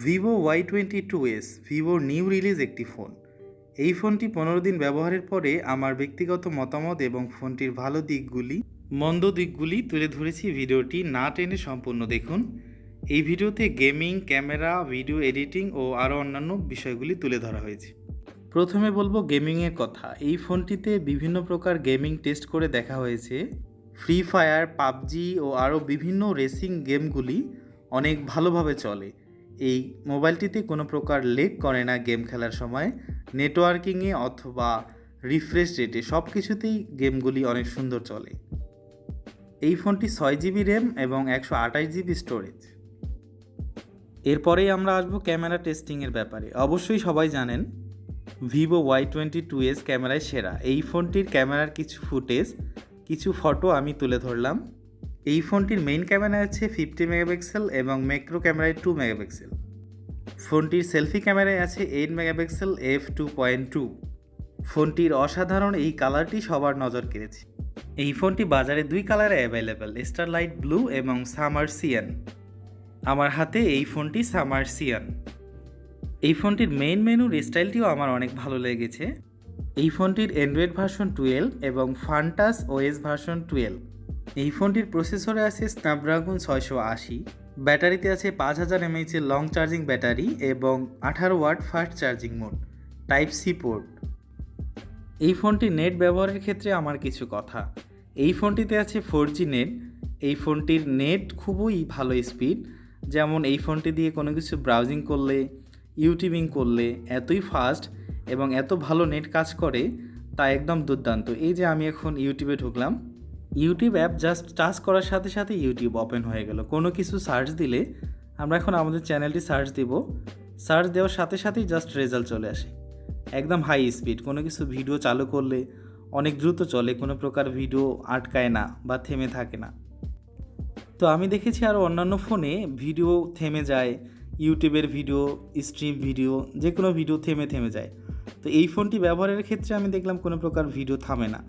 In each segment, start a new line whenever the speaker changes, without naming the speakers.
Vivo Y22s ভিভোর new release একটি phone. এই ফোনটি 15 দিন ব্যবহারের পরে আমার ব্যক্তিগত মতামত এবং ফোনটির ভালো দিকগুলি মন্দ দিকগুলি তুলে ধরেছি। ভিডিওটি না টেনে সম্পূর্ণ দেখুন। এই ভিডিওতে গেমিং, ক্যামেরা, ভিডিও এডিটিং ও আরও অন্যান্য বিষয়গুলি তুলে ধরা হয়েছে। প্রথমে বলবো গেমিংয়ের কথা। এই ফোনটিতে বিভিন্ন প্রকার গেমিং টেস্ট করে দেখা হয়েছে। ফ্রি ফায়ার, পাবজি ও আরও বিভিন্ন রেসিং গেমগুলি অনেক ভালোভাবে চলে। এই মোবাইলটিতে কোনো প্রকার লেগ করে না গেম খেলার সময়। নেটওয়ার্কিংয়ে অথবা রিফ্রেশ রেটে সব কিছুতেই গেমগুলি অনেক সুন্দর চলে। এই ফোনটি 6GB র্যাম এবং 128GB স্টোরেজ। এরপরেই আমরা আসবো ক্যামেরা টেস্টিংয়ের ব্যাপারে। অবশ্যই সবাই জানেন ভিভো Y22s ক্যামেরায় সেরা। এই ফোনটির ক্যামেরার কিছু ফুটেজ, কিছু ফটো আমি তুলে ধরলাম। এই ফোনটির মেইন ক্যামেরা আছে 50 মেগাপিক্সেল এবং ম্যাক্রো ক্যামেরায় 2 মেগাপিক্সেল। ফোনটির সেলফি ক্যামেরায় আছে 8 মেগাপিক্সেল f2.2। ফোনটির অসাধারণ এই কালারটি সবার নজর কেড়েছে। এই ফোনটি বাজারে 2 কালারে অ্যাভেলেবেল, স্টারলাইট ব্লু এবং সামার সিয়ান। আমার হাতে এই ফোনটি সামার সিয়ান। এই ফোনটির মেইন মেনুর স্টাইলটিও আমার অনেক ভালো লেগেছে। এই ফোনটির অ্যান্ড্রয়েড ভার্সন 12 এবং ফান্টাচ ওএস ভার্সন 12। এই ফোনটির প্রসেসরে আছে স্ন্যাপড্রাগন 680। ব্যাটারিতে আছে 5000 mAh এর লং চার্জিং ব্যাটারি এবং 18 watt fast charging mode, type C port. এই ফোনটির নেট ব্যবহারের ক্ষেত্রে আমার কিছু কথা। এই ফোনটিতে আছে 4G নেট। এই ফোনটির নেট খুবই ভালো স্পিড। যেমন এই ফোনটি দিয়ে কোনো কিছু ব্রাউজিং করলে, ইউটিউবিং করলে এতই ফাস্ট এবং এত ভালো নেট কাজ করে, তা একদম দুর্দান্ত। এই যে আমি এখন ইউটিউবে ঢুকলাম, ইউটিউব অ্যাপ জাস্ট টাচ করার সাথে সাথে ইউটিউব ওপেন হয়ে গেল। কোনো কিছু সার্চ দিলে, আমরা এখন আমাদের চ্যানেলটি সার্চ দিব, সার্চ দেওয়ার সাথে সাথেই জাস্ট রেজাল্ট চলে আসে। একদম হাই স্পিড। কোনো কিছু ভিডিও চালু করলে অনেক দ্রুত চলে, কোনো প্রকার ভিডিও আটকায় না বা থেমে থাকে না। তো আমি দেখেছি আরও অন্যান্য ফোনে ভিডিও থেমে যায়, ইউটিউবের ভিডিও, স্ট্রিম ভিডিও, যে কোনো ভিডিও থেমে যায়। তো এই ফোনটি ব্যবহারের ক্ষেত্রে আমি দেখলাম কোনো প্রকার ভিডিও থামে না।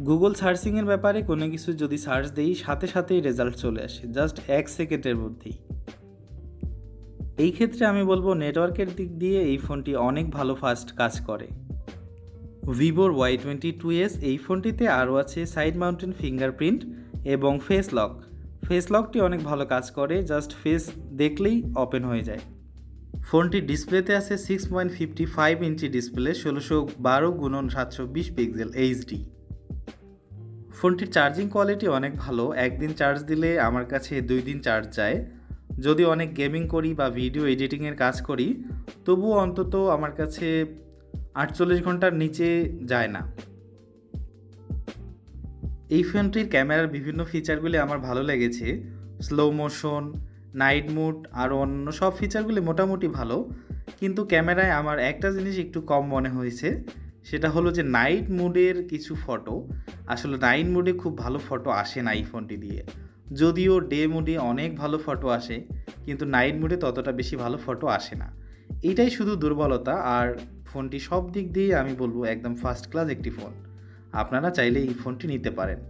গুগল সার্চিংয়ের ব্যাপারে কোনো কিছু যদি সার্চ দিই, সাথে সাথেই রেজাল্ট চলে আসে, জাস্ট 1 সেকেন্ডের মধ্যেই। এই ক্ষেত্রে আমি বলবো নেটওয়ার্কের দিক দিয়ে এই ফোনটি অনেক ভালো ফাস্ট কাজ করে। ভিভোর Y22s এই ফোনটিতে আরও আছে সাইড মাউন্টেন ফিঙ্গারপ্রিন্ট এবং ফেস লক। ফেস লকটি অনেক ভালো কাজ করে, জাস্ট ফেস দেখলেই ওপেন হয়ে যায়। ফোনটির ডিসপ্লেতে আছে 6.55 inch display, 1612x720 pixel HD। ফোনটির চার্জিং কোয়ালিটি অনেক ভালো। একদিন চার্জ দিলে আমার কাছে 2 দিন চার্জ যায়। যদি অনেক গেমিং করি বা ভিডিও এডিটিংয়ের কাজ করি, তবুও অন্তত আমার কাছে 48 ঘন্টার নিচে যায় না। এই ফোনটির ক্যামেরার বিভিন্ন ফিচারগুলি আমার ভালো লেগেছে। স্লো মোশন, নাইট মোড, আরও অন্য সব ফিচারগুলি মোটামুটি ভালো। কিন্তু ক্যামেরায় আমার একটা জিনিস একটু কম মনে হয়েছে, সেটা হলো যে নাইট মোডের কিছু ফটো। আসলে নাইট মোডে খুব ভালো ফটো আসে না এই ফোনটি দিয়ে। যদিও ডে মোডে অনেক ভালো ফটো আসে, কিন্তু নাইট মোডে ততটা বেশি ভালো ফটো আসে না। এইটাই শুধু দুর্বলতা। আর ফোনটি সব দিক দিয়ে আমি বলবো একদম ফার্স্ট ক্লাস একটি ফোন। আপনারা চাইলে এই ফোনটি নিতে পারেন।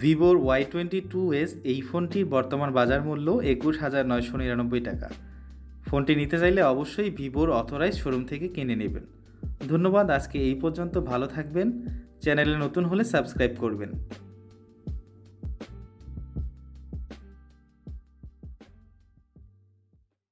ভিভোর Y22s এই ফোনটির বর্তমান বাজার মূল্য 21,999 টাকা। ফোনটি নিতে চাইলে অবশ্যই ভিভোর অথরাইজড শোরুম থেকে কিনে নেবেন। ধন্যবাদ। আজকে এই পর্যন্ত। ভালো থাকবেন। চ্যানেলে নতুন হলে সাবস্ক্রাইব করবেন।